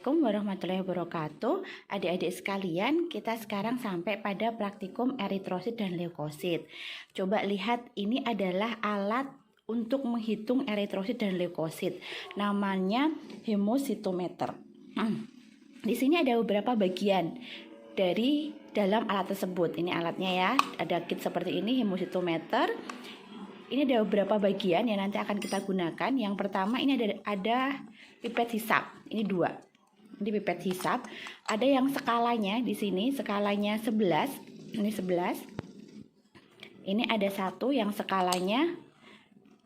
Assalamualaikum warahmatullahi wabarakatuh. Adik-adik sekalian, kita sekarang sampai pada praktikum eritrosit dan leukosit. Coba lihat, ini adalah alat untuk menghitung eritrosit dan leukosit. Namanya hemositometer. Di sini ada beberapa bagian dari dalam alat tersebut. Ini alatnya ya, ada kit seperti ini, hemositometer. Ini ada beberapa bagian yang nanti akan kita gunakan. Yang pertama ini ada pipet hisap. Ini dua. Ini pipet hisap. Ada yang skalanya di sini, skalanya 11. Ini 11. Ini ada satu yang skalanya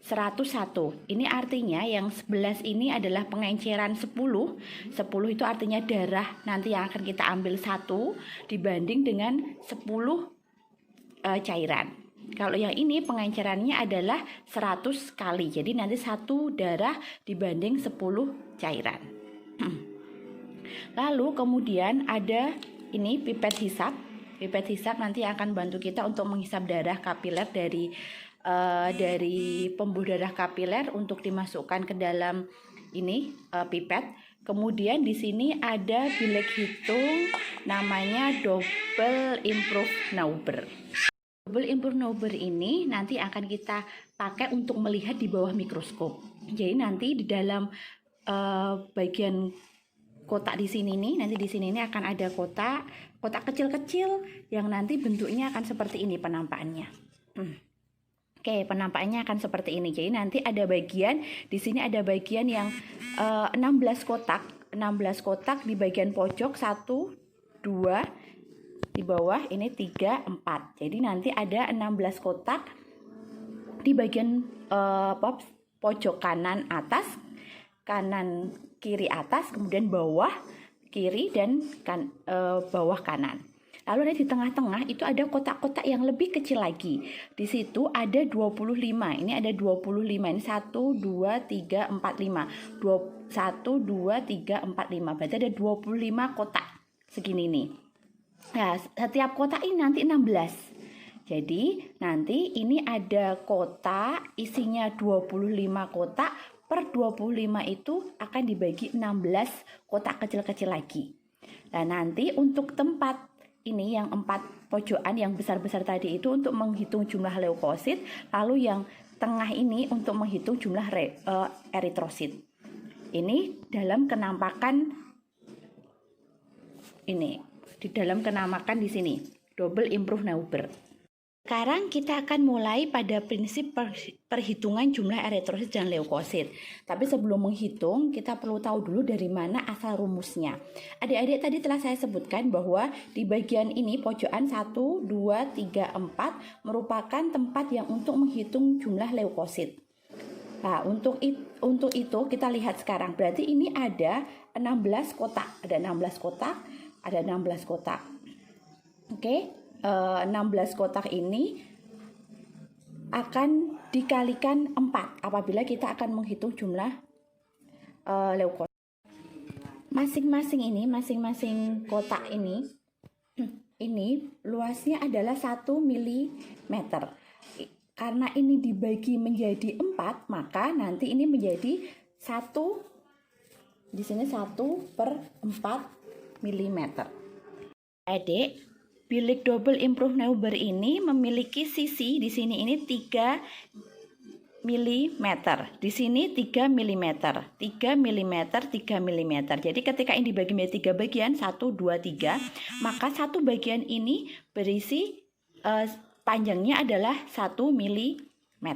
101. Ini artinya yang 11 ini adalah pengenceran 10. 10 itu artinya darah nanti yang akan kita ambil 1 dibanding dengan 10 cairan. Kalau yang ini pengencerannya adalah 100 kali. Jadi nanti 1 darah dibanding 10 cairan. Lalu kemudian ada ini pipet hisap. Pipet hisap nanti akan bantu kita untuk menghisap darah kapiler dari pembuluh darah kapiler untuk dimasukkan ke dalam ini pipet. Kemudian di sini ada bilik hitung namanya double improve Nauber. Double improve Nauber ini nanti akan kita pakai untuk melihat di bawah mikroskop. Jadi nanti di dalam bagian kotak di sini nih, nanti di sini ini akan ada kotak kecil-kecil yang nanti bentuknya akan seperti ini penampakannya. Oke, penampakannya akan seperti ini. Jadi nanti ada bagian di sini ada bagian yang 16 kotak, 16 kotak di bagian pojok 1 2 di bawah ini 3 4. Jadi nanti ada 16 kotak di bagian pojok kanan atas, kanan kiri atas, kemudian bawah kiri dan bawah kanan. Lalu nanti di tengah-tengah itu ada kotak-kotak yang lebih kecil lagi. Di situ ada 25. Ini ada 25. Ini 1 2 3 4 5. 1 2 3 4 5. Berarti ada 25 kotak segini nih. Nah, setiap kotak ini nanti 16. Jadi nanti ini ada kotak isinya 25 kotak, per 25 itu akan dibagi 16 kotak kecil-kecil lagi. Nah, nanti untuk tempat ini yang 4 pojokan yang besar-besar tadi itu untuk menghitung jumlah leukosit, lalu yang tengah ini untuk menghitung jumlah eritrosit. Ini dalam kenampakan ini. Di dalam kenamakan di sini double improve Nauber. Sekarang kita akan mulai pada prinsip perhitungan jumlah eritrosit dan leukosit. Tapi sebelum menghitung, kita perlu tahu dulu dari mana asal rumusnya. Adik-adik tadi telah saya sebutkan bahwa di bagian ini pojokan 1 2 3 4 merupakan tempat yang untuk menghitung jumlah leukosit. Nah, untuk itu kita lihat sekarang. Berarti ini ada 16 kotak, ada 16 kotak. Ada 16 kotak. Oke, 16 kotak ini akan dikalikan 4 apabila kita akan menghitung jumlah leukosit. Masing-masing kotak ini luasnya adalah 1 mm. Karena ini dibagi menjadi 4, maka nanti ini menjadi 1 di sini 1/4 mm. Adik, bilik double improve Nauber ini memiliki sisi di sini ini 3 mm, di sini 3 mm, 3 mm, 3 mm. Jadi ketika ini dibagi menjadi 3 bagian, 1 2 3, maka satu bagian ini berisi panjangnya adalah 1 mm.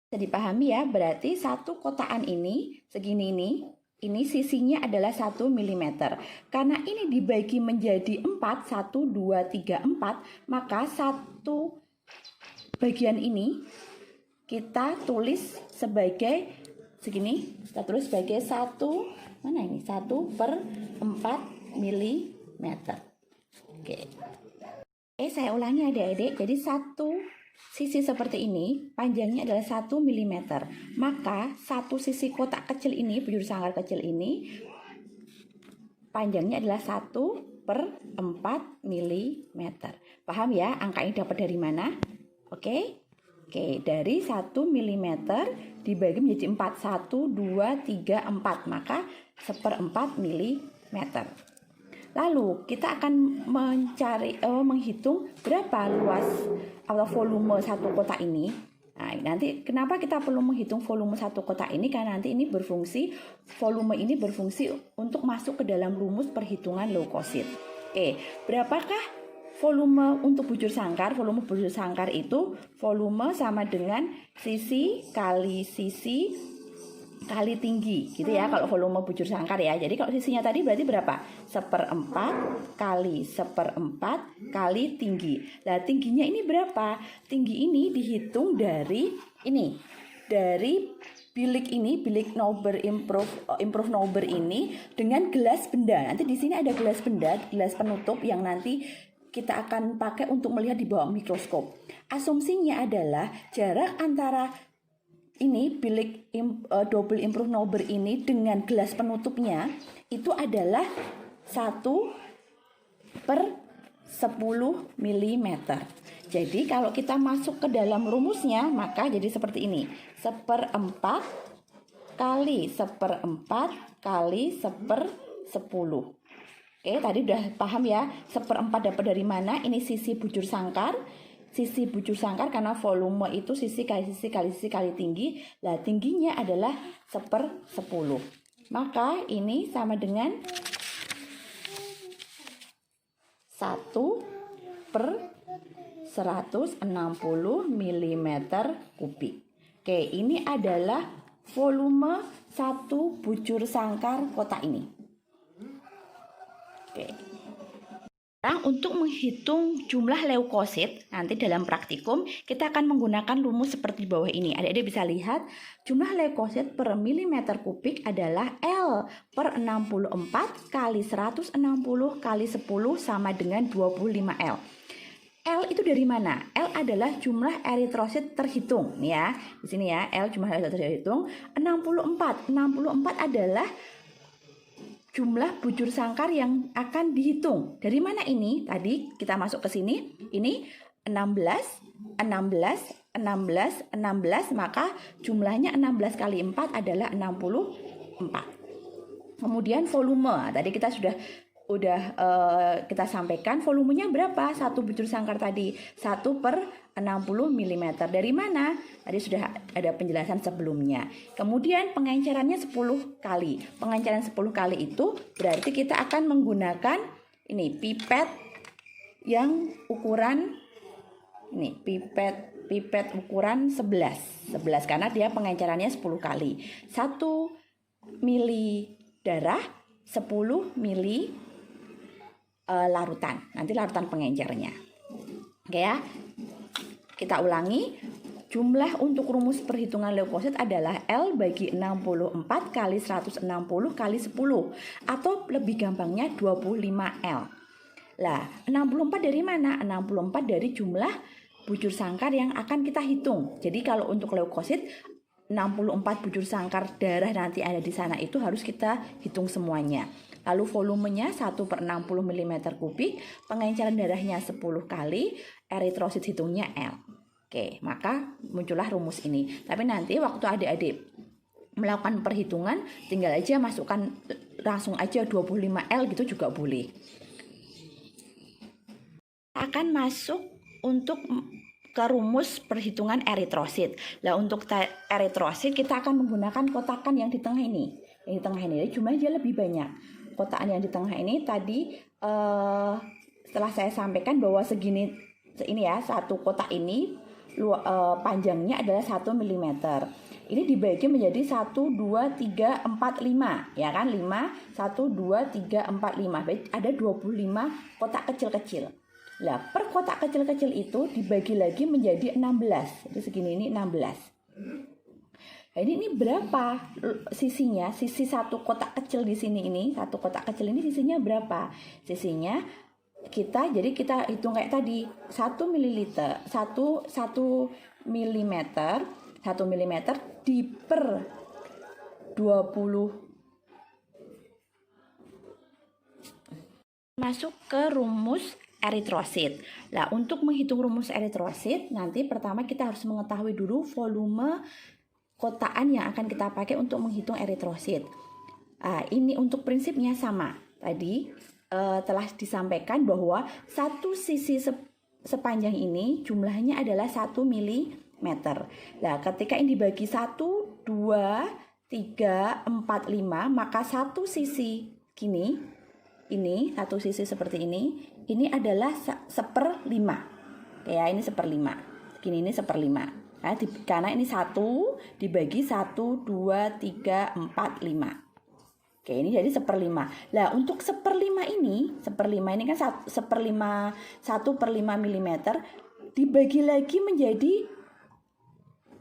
Bisa dipahami ya, berarti satu kotakan ini segini ini sisinya adalah 1 mm. Karena ini dibagi menjadi 4, 1 2 3 4, maka satu bagian ini kita tulis sebagai segini, kita tulis sebagai 1 mana ini? 1/4 mm. Oke. Saya ulangi adik-adik. Jadi satu sisi seperti ini, panjangnya adalah 1 mm. Maka satu sisi kotak kecil ini, bujur sangkar kecil ini, panjangnya adalah 1/4 mm. Paham ya angka ini dapat dari mana? Oke. Oke, dari 1 mm dibagi menjadi 4, 1, 2, 3, 4, maka 1/4 mm. Lalu kita akan menghitung berapa luas atau volume satu kotak ini. Nah, nanti kenapa kita perlu menghitung volume satu kotak ini? Karena nanti volume ini berfungsi untuk masuk ke dalam rumus perhitungan leukosit. Oke, berapakah volume untuk bujur sangkar? Volume bujur sangkar itu volume sama dengan sisi kali tinggi, gitu ya. Kalau volume bujur sangkar ya. Jadi kalau sisinya tadi berarti berapa? 1/4 kali 1/4 kali tinggi. Nah, tingginya ini berapa? Tinggi ini dihitung dari bilik Nauber improve Nauber ini dengan gelas benda. Nanti di sini ada gelas benda, gelas penutup yang nanti kita akan pakai untuk melihat di bawah mikroskop. Asumsinya adalah jarak antara bilik double improve Nauber ini dengan gelas penutupnya itu adalah 1/10 mm. Jadi kalau kita masuk ke dalam rumusnya, maka jadi seperti ini. 1/4 kali 1/4 kali 1/10. Oke, tadi udah paham ya, 1/4 dapat dari mana? Ini sisi bujur sangkar. Sisi bujur sangkar karena volume itu sisi kali tinggi. Nah, tingginya adalah 1/10. Maka ini sama dengan 1/160 mm kubik. Oke, ini adalah volume satu bujur sangkar kotak ini. Oke. Sekarang untuk menghitung jumlah leukosit, nanti dalam praktikum kita akan menggunakan rumus seperti bawah ini. Adik-adik bisa lihat jumlah leukosit per milimeter kubik adalah L/64 kali 160 kali 10 sama dengan 25 L. L itu dari mana? L adalah jumlah eritrosit terhitung, nih ya. Di sini ya, L jumlah eritrosit terhitung 64. 64 adalah jumlah bujur sangkar yang akan dihitung. Dari mana ini? Tadi kita masuk ke sini. Ini 16, maka jumlahnya 16 kali 4 adalah 64. Kemudian volume. Tadi kita sudah kita sampaikan volumenya berapa? Satu bujur sangkar tadi 1/60 mm. Dari mana? Tadi sudah ada penjelasan sebelumnya. Kemudian pengencerannya 10 kali. Pengenceran 10 kali itu berarti kita akan menggunakan ini pipet yang ukuran pipet ukuran 11 karena dia pengencerannya 10 kali. 1 mili darah, 10 mili larutan. Nanti larutan pengencernya. Oke ya. Kita ulangi. Jumlah untuk rumus perhitungan leukosit adalah L bagi 64 kali 160 kali 10. Atau lebih gampangnya 25L. Lah, 64 dari mana? 64 dari jumlah bujur sangkar yang akan kita hitung. Jadi kalau untuk leukosit 64 bujur sangkar darah nanti ada di sana itu harus kita hitung semuanya. Lalu volumenya 1/60 mm kubik, pengenceran darahnya 10 kali, eritrosit hitungnya L. Oke, maka muncullah rumus ini. Tapi nanti waktu adik-adik melakukan perhitungan, tinggal aja masukkan langsung aja 25L gitu juga boleh. Akan masuk untuk ke rumus perhitungan eritrosit. Nah, untuk eritrosit kita akan menggunakan kotakan yang di tengah ini. Yang di tengah ini jumlahnya lebih banyak. Kotakan yang di tengah ini tadi setelah saya sampaikan bahwa segini ya, satu kotak ini panjangnya adalah 1 mm. Ini dibagi menjadi 1, 2, 3, 4, 5 ya kan, 5, 1, 2, 3, 4, 5. Baik, ada 25 kotak kecil-kecil. Nah, per kotak kecil-kecil itu dibagi lagi menjadi 16. Jadi segini ini 16. Nah, ini berapa sisinya? Sisi satu kotak kecil di sini ini, satu kotak kecil ini sisinya berapa? Sisinya kita hitung kayak tadi, 1 ml, 1 mm di per 20. Masuk ke rumus eritrosit. Nah, untuk menghitung rumus eritrosit, nanti pertama kita harus mengetahui dulu volume kotaan yang akan kita pakai untuk menghitung eritrosit. Ini untuk prinsipnya sama. Tadi telah disampaikan bahwa satu sisi sepanjang ini jumlahnya adalah 1 mm. Nah, ketika ini dibagi 1, 2, 3, 4, 5, maka satu sisi gini, ini satu sisi seperti ini adalah 1/5. Ya, ini 1/5. Gini, ini 1/5. Nah, karena ini 1 dibagi 1, 2, 3, 4, 5. Oke, ini jadi 1/5. Nah, untuk 1/5 ini kan 1/5 mm dibagi lagi menjadi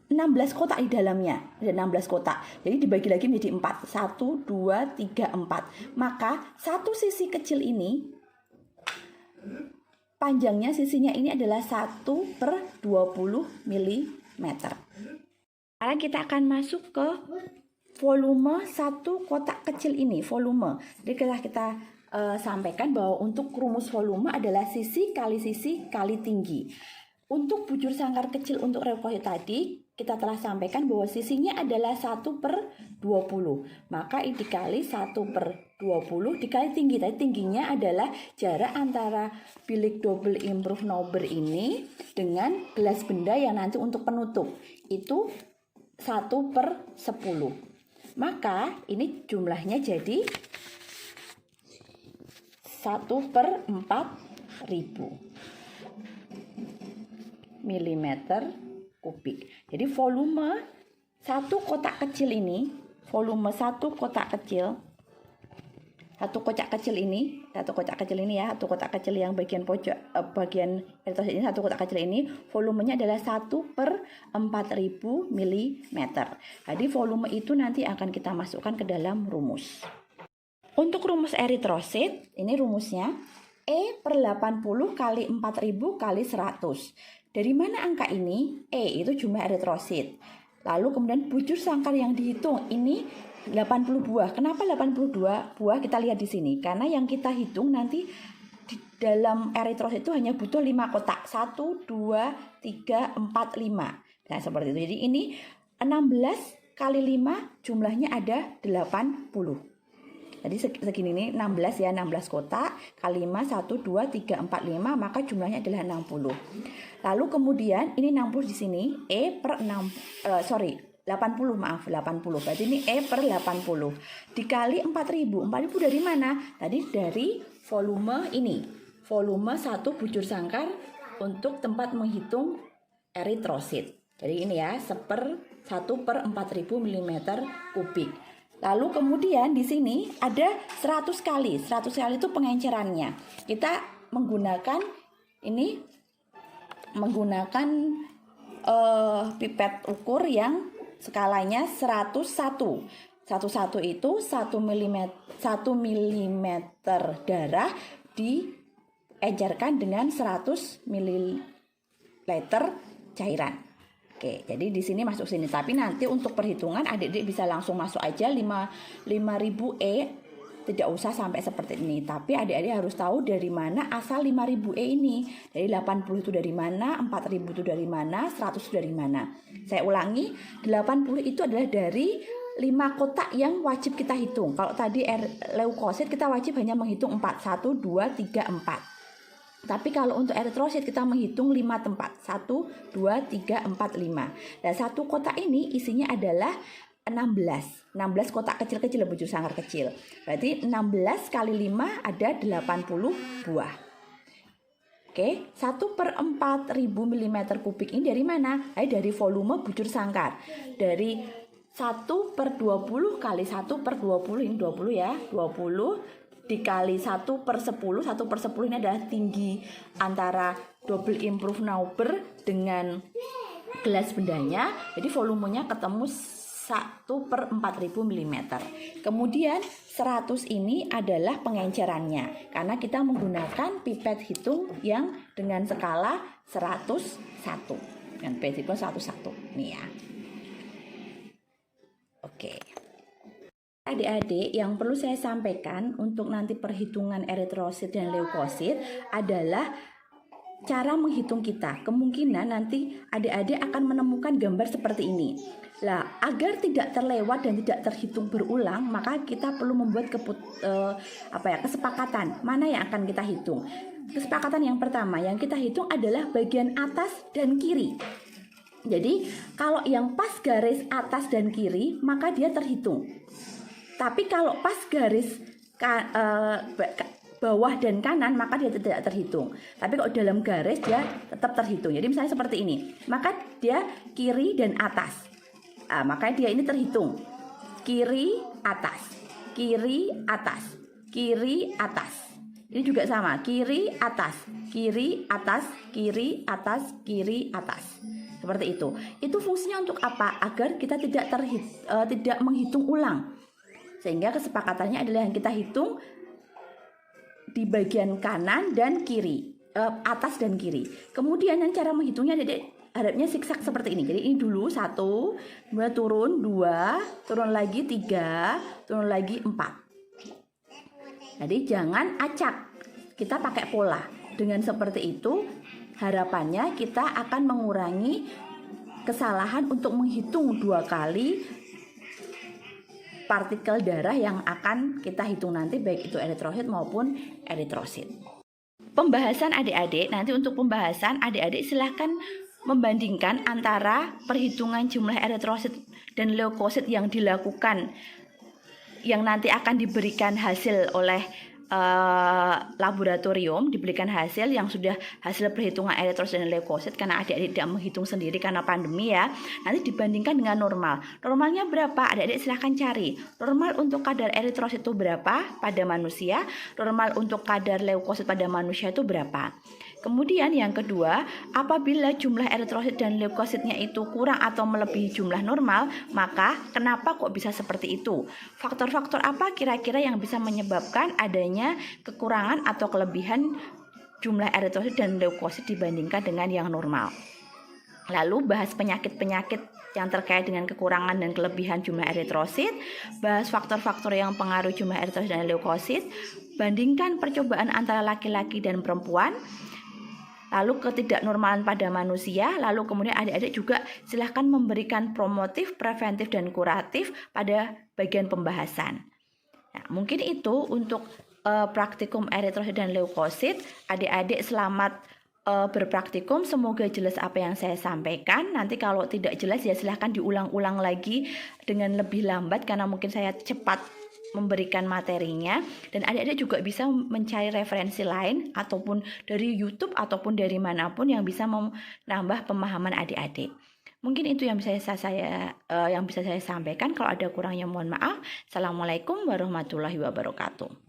16 kotak di dalamnya. Ada 16 kotak. Jadi dibagi lagi menjadi 4. 1, 2, 3, 4. Maka satu sisi kecil ini panjangnya sisinya ini adalah 1/20 mm. Sekarang kita akan masuk ke volume satu kotak kecil ini, volume. Jadi kita sampaikan bahwa untuk rumus volume adalah sisi kali tinggi. Untuk bujur sangkar kecil untuk leukosit tadi, kita telah sampaikan bahwa sisinya adalah 1/20. Maka ini dikali 1/20 dikali tinggi. Tadi tingginya adalah jarak antara bilik double improve Nauber ini dengan gelas benda yang nanti untuk penutup. Itu 1/10. Maka ini jumlahnya jadi 1/4000 milimeter kubik. Jadi volume satu kotak kecil ini, satu kotak kecil ya, satu kotak kecil yang bagian pojok, bagian eritrosit ini, satu kotak kecil ini, volumenya adalah 1/4000 milimeter. Jadi volume itu nanti akan kita masukkan ke dalam rumus. Untuk rumus eritrosit, ini rumusnya E/80 kali 4000 kali 100. Dari mana angka ini? E itu jumlah eritrosit. Lalu kemudian bujur sangkar yang dihitung ini 80 buah. Kenapa 82 buah? Kita lihat di sini. Karena yang kita hitung nanti di dalam eritrosit itu hanya butuh 5 kotak. 1, 2, 3, 4, 5. Nah, seperti itu. Jadi ini 16 kali 5 jumlahnya ada 80. Jadi segini nih 16 ya, 16 kotak kali 5, 1, 2, 3, 4, 5, maka jumlahnya adalah 60. Lalu kemudian ini 60 di sini, 80, berarti ini E/80 dikali 4000. 4000 dari mana? Tadi dari volume ini, volume satu bujur sangkar untuk tempat menghitung eritrosit. Jadi ini ya, 1/4000 mm kubik. Lalu kemudian di sini ada 100 kali. 100 kali itu pengencerannya. Kita menggunakan pipet ukur yang skalanya 101. 101 itu 1 mm darah diencerkan dengan 100 ml cairan. Oke, jadi di sini masuk sini. Tapi nanti untuk perhitungan adik-adik bisa langsung masuk aja 5000 E, tidak usah sampai seperti ini. Tapi adik-adik harus tahu dari mana asal 5000 E ini. Dari 80 itu dari mana, 4000 itu dari mana, 100 itu dari mana. Saya ulangi, 80 itu adalah dari 5 kotak yang wajib kita hitung. Kalau tadi leukosit kita wajib hanya menghitung 4. 1, 2, 3, 4. Tapi kalau untuk eritrosit kita menghitung 5 tempat. 1, 2, 3, 4, 5. Dan satu kotak ini isinya adalah 16 kotak kecil-kecil, bujur sangkar kecil. Berarti 16 kali 5 ada 80 buah. Oke, 1/4000 mm kubik ini dari mana? Dari volume bujur sangkar. Dari 1/20 kali 1/20, ini 20 ya, 20 dikali 1/10. 1/10 ini adalah tinggi antara double improve Nauber dengan gelas bendanya. Jadi volumenya ketemu 1/4000 mm. Kemudian 100 ini adalah pengencerannya, karena kita menggunakan pipet hitung yang dengan skala 101. Dengan pipet hitung 101 nih ya. Oke. Adik-adik, yang perlu saya sampaikan untuk nanti perhitungan eritrosit dan leukosit adalah cara menghitung kita. Kemungkinan nanti adik-adik akan menemukan gambar seperti ini. Nah, agar tidak terlewat dan tidak terhitung berulang, maka kita perlu membuat kesepakatan mana yang akan kita hitung. Kesepakatan yang pertama yang kita hitung adalah bagian atas dan kiri. Jadi, kalau yang pas garis atas dan kiri, maka dia terhitung. Tapi kalau pas garis bawah dan kanan, maka dia tidak terhitung. Tapi kalau dalam garis dia tetap terhitung. Jadi misalnya seperti ini, maka dia kiri dan atas. Maka dia ini terhitung. Kiri, atas. Kiri, atas. Kiri, atas. Ini juga sama, kiri, atas. Kiri, atas. Kiri, atas. Kiri, atas. Seperti itu. Itu fungsinya untuk apa? Agar kita tidak menghitung ulang. Sehingga kesepakatannya adalah yang kita hitung di bagian kanan dan kiri, atas dan kiri. Kemudian yang cara menghitungnya harapnya zigzag seperti ini. Jadi ini dulu 1, kemudian turun 2, turun lagi 3, turun lagi 4. Jadi jangan acak, kita pakai pola. Dengan seperti itu harapannya kita akan mengurangi kesalahan untuk menghitung 2 kali partikel darah yang akan kita hitung nanti, baik itu eritrosit maupun eritrosit. Pembahasan adik-adik, nanti untuk pembahasan adik-adik silahkan membandingkan antara perhitungan jumlah eritrosit dan leukosit yang dilakukan, yang nanti akan diberikan hasil oleh laboratorium, diberikan hasil yang sudah hasil perhitungan eritrosit dan leukosit, karena adik-adik tidak menghitung sendiri karena pandemi ya. Nanti dibandingkan dengan normal. Normalnya berapa? Adik-adik silahkan cari. Normal untuk kadar eritrosit itu berapa pada manusia? Normal untuk kadar leukosit pada manusia itu berapa? Kemudian yang kedua, apabila jumlah eritrosit dan leukositnya itu kurang atau melebihi jumlah normal, maka kenapa kok bisa seperti itu? Faktor-faktor apa kira-kira yang bisa menyebabkan adanya kekurangan atau kelebihan jumlah eritrosit dan leukosit dibandingkan dengan yang normal? Lalu bahas penyakit-penyakit yang terkait dengan kekurangan dan kelebihan jumlah eritrosit, bahas faktor-faktor yang pengaruh jumlah eritrosit dan leukosit, bandingkan percobaan antara laki-laki dan perempuan, lalu ketidaknormalan pada manusia, lalu kemudian adik-adik juga silahkan memberikan promotif, preventif, dan kuratif pada bagian pembahasan. Nah, mungkin itu untuk praktikum eritrosit dan leukosit. Adik-adik selamat berpraktikum, semoga jelas apa yang saya sampaikan. Nanti kalau tidak jelas ya silahkan diulang-ulang lagi dengan lebih lambat karena mungkin saya cepat memberikan materinya, dan adik-adik juga bisa mencari referensi lain ataupun dari YouTube ataupun dari manapun yang bisa menambah pemahaman adik-adik. Mungkin itu yang bisa saya sampaikan. Kalau ada kurangnya mohon maaf. Assalamualaikum warahmatullahi wabarakatuh.